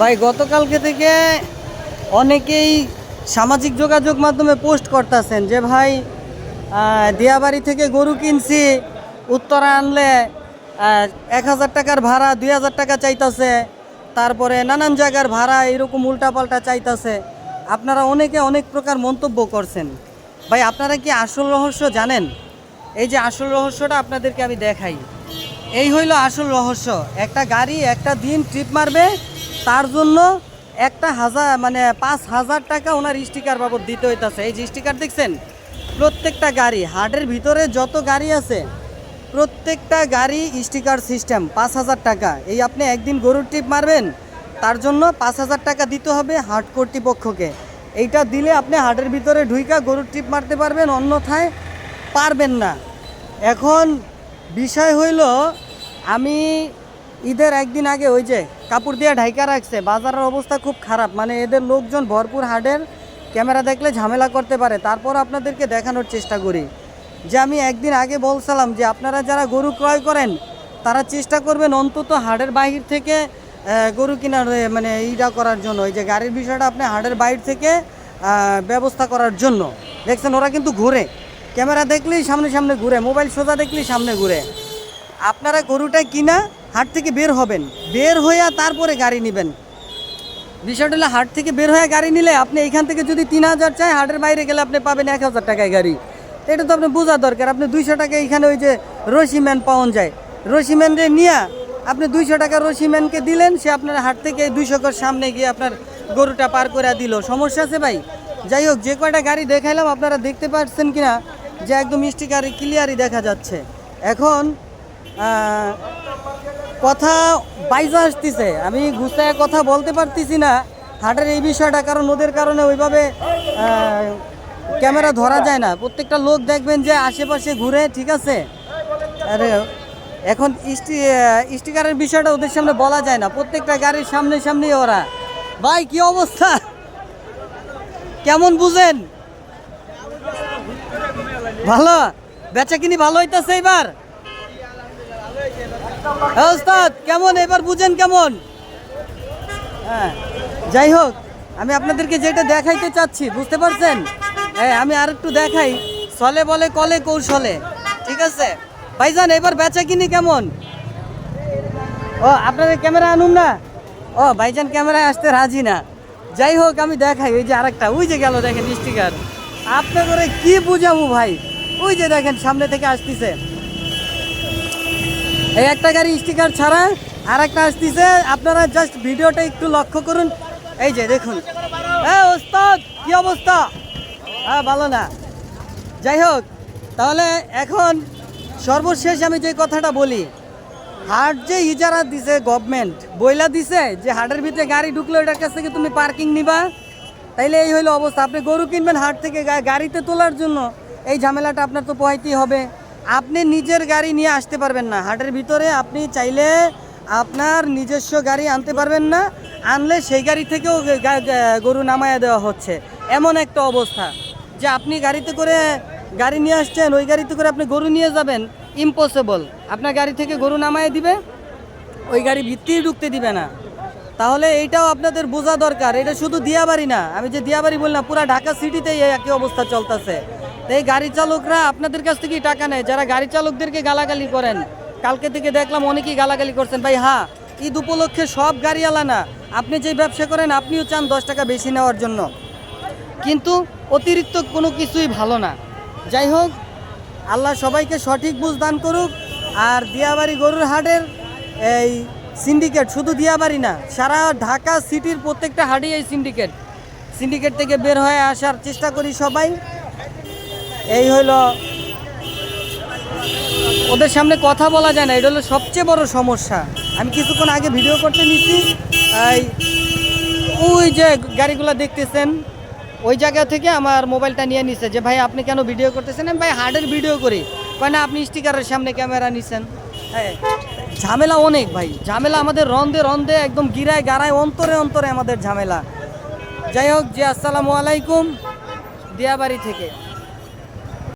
ভাই গতকালকে থেকে অনেকেই সামাজিক যোগাযোগ মাধ্যমে পোস্ট করতেছেন যে ভাই দিয়াবাড়ি থেকে গরু কিনছি, উত্তরা আনলে 1000 টাকার ভাড়া 2000 টাকা চাইতেছে, তারপরে নানান জায়গার ভাড়া এরকম উল্টাপাল্টা চাইতেছে। আপনারা অনেকে অনেক প্রকার মন্তব্য করছেন। ভাই আপনারা কি আসল রহস্য জানেন? এই যে আসল রহস্যটা আপনাদেরকে আমি দেখাই। এই হইল আসল রহস্য। একটা গাড়ি একটা দিন ট্রিপ মারবে, তার জন্য 5,000 টাকা ওনার স্টিকার বাবদ দিতে হইতেছে। এই যে স্টিকার দেখছেন, প্রত্যেকটা গাড়ি হাটের ভিতরে যত গাড়ি আছে প্রত্যেকটা গাড়ি স্টিকার সিস্টেম 5,000 টাকা। এই আপনি একদিন গরুর ট্রিপ মারবেন, তার জন্য 5,000 টাকা দিতে হবে হাট কর্তৃপক্ষকে। এইটা দিলে আপনি হাটের ভিতরে ঢুইকা গরুর ট্রিপ মারতে পারবেন, অন্যথায় পারবেন না। এখন বিষয় হইল, আমি ঈদের একদিন আগে ওই যে কাপড় দিয়ে ঢাইকা রাখছে, বাজারের অবস্থা খুব খারাপ, মানে এদের লোকজন ভরপুর, হাটের ক্যামেরা দেখলে ঝামেলা করতে পারে। তারপর আপনাদেরকে দেখানোর চেষ্টা করি যে আমি একদিন আগে বলছিলাম যে আপনারা যারা গরু ক্রয় করেন তারা চেষ্টা করবেন অন্তত হাটের বাহির থেকে গরু কেনার এইটা করার জন্য। এই যে গাড়ির বিষয়টা আপনি হাটের বাইরে থেকে ব্যবস্থা করার জন্য। দেখছেন ওরা কিন্তু ঘুরে, ক্যামেরা দেখলেই সামনে সামনে ঘুরে, মোবাইল সোজা দেখলেই সামনে ঘুরে। আপনারা গরুটা কিনা হাট থেকে বের হবেন, বের হইয়া তারপরে গাড়ি নেবেন। বিষয়টা হলো হাট থেকে বের হয়ে গাড়ি নিলে আপনি এখান থেকে যদি 3,000 চাই, হাটের বাইরে গেলে আপনি পাবেন 1,000 টাকায় গাড়ি। এটা তো আপনি বোঝা দরকার। আপনি 200 টাকা এখানে ওই যে রশিম্যান পাওয়া যায়, রশিম্যানরে নিয়ে আপনি 200 টাকা রশিম্যানকে দিলেন, সে আপনার হাট থেকে 200 গজ সামনে গিয়ে আপনার গরুটা পার করে দিল। সমস্যা আছে ভাই? যাই হোক, যে কয়টা গাড়ি দেখাইলাম আপনারা দেখতে পাচ্ছেন কিনা যে একদম স্টিকারে ক্লিয়ারই দেখা যাচ্ছে। এখন কথা বাইজা আসতেছে, আমি গুছায় কথা বলতে পারতেছি না হাটের এই বিষয়টা, কারণ ওদের কারণে ওইভাবে ক্যামেরা ধরা যায় না। প্রত্যেকটা লোক দেখবেন যে আশেপাশে ঘুরে, ঠিক আছে। আর এখন স্টিকারের বিষয়টা ওদের সামনে বলা যায় না, প্রত্যেকটা গাড়ির সামনে সামনেই ওরা। ভাই কি অবস্থা, কেমন বুঝেন? ভালো বেচা কিনি ভালো হইতাছে এবার? ওস্তাদ কেমন এবার বুঝেন কেমন? হ্যাঁ, যাই হোক, আমি আপনাদেরকে যেটা দেখাইতে চাচ্ছি বুঝতে পারছেন। হ্যাঁ, আমি আর একটু দেখাই, চলে বলে কলে কৌশলে, ঠিক আছে ভাইজান? এবার বেচা কিনি কেমন? ও আপনাদের ক্যামেরা আনুন না? ও ভাইজান ক্যামেরায় আসতে রাজি না। যাই হোক, আমি দেখাই। ওই যে আরেকটা, ওই যে গেল দেখেন স্টিকার। আপনি করে কি বুঝাবো ভাই? ওই যে দেখেন সামনে থেকে আসতেছে, এই একটা গাড়ি স্টিকার ছাড়া আর একটা আসতেছে। আপনারা জাস্ট ভিডিওটা একটু লক্ষ্য করুন, এই যে দেখুন। হ্যাঁ ওস্তাদ কি অবস্থা? হ্যাঁ ভালো না। যাই হোক, তাহলে এখন সর্বশেষ আমি যে কথাটা বলি, হাট যে ইজারা দিছে গভর্নমেন্ট, বইলা দিছে যে হাটের ভিতরে গাড়ি ঢুকলে ওটার কাছ থেকে তুমি পার্কিং নিবা, তাইলে এই হইলো অবস্থা। আপনি গরু কিনবেন হাট থেকে, গাড়িতে তোলার জন্য এই ঝামেলাটা আপনার তো পোহাইতেই হবে। আপনি নিজের গাড়ি নিয়ে আসতে পারবেন না হাটের ভিতরে, আপনি চাইলে আপনার নিজস্ব গাড়ি আনতে পারবেন না, আনলে সেই গাড়ি থেকেও গরু নামায়া দেওয়া হচ্ছে। এমন একটা অবস্থা যে আপনি গাড়িতে করে গাড়ি নিয়ে আসছেন, ওই গাড়িতে করে আপনি গরু নিয়ে যাবেন, ইম্পসিবল। আপনার গাড়ি থেকে গরু নামায় দিবে, ওই গাড়ি ভিত্তিই ঢুকতে দিবে না। তাহলে এইটাও আপনাদের বোঝা দরকার। এটা শুধু দিয়াবাড়ি না, আমি যে দিয়াবাড়ি বললাম, পুরা ঢাকা সিটিতেই একই অবস্থা চলতেছে। এই গাড়ি চালকরা আপনাদের কাছ থেকেই টাকা নেয়, যারা গাড়ি চালকদেরকে গালাগালি করেন। কালকে থেকে দেখলাম অনেকেই গালাগালি করছেন। ভাই হ্যাঁ, ঈদ উপলক্ষে সব গাড়িওয়ালা না, আপনি যেই ব্যবসা করেন আপনিও চান 10 টাকা বেশি নেওয়ার জন্য, কিন্তু অতিরিক্ত কোনো কিছুই ভালো না। যাই হোক, আল্লাহ সবাইকে সঠিক বুঝ দান করুক। আর দিয়াবাড়ি গরুর হাটের এই সিন্ডিকেট, শুধু দিয়াবাড়ি না, সারা ঢাকা সিটির প্রত্যেকটা হাটেই এই সিন্ডিকেট থেকে বের হয়ে আসার চেষ্টা করি সবাই। এই হলো, ওদের সামনে কথা বলা যায় না, এটা হলো সবচেয়ে বড় সমস্যা। আমি কিছুক্ষণ আগে ভিডিও করতে নিচ্ছি, ওই যে গাড়িগুলো দেখতেছেন, ওই জায়গা থেকে আমার মোবাইলটা নিয়ে নিছে যে ভাই আপনি কেন ভিডিও করতেছেন? আমি ভাই হাটের ভিডিও করি। কয় না, আপনি স্টিকারের সামনে ক্যামেরা নিছেন। হ্যাঁ, ঝামেলা অনেক ভাই, ঝামেলা আমাদের রন্ধে রন্ধে একদম গিরায় গাড়ায়, অন্তরে অন্তরে আমাদের ঝামেলা। যাই হোক, জি আসসালামু আলাইকুম, দিয়াবাড়ি থেকে।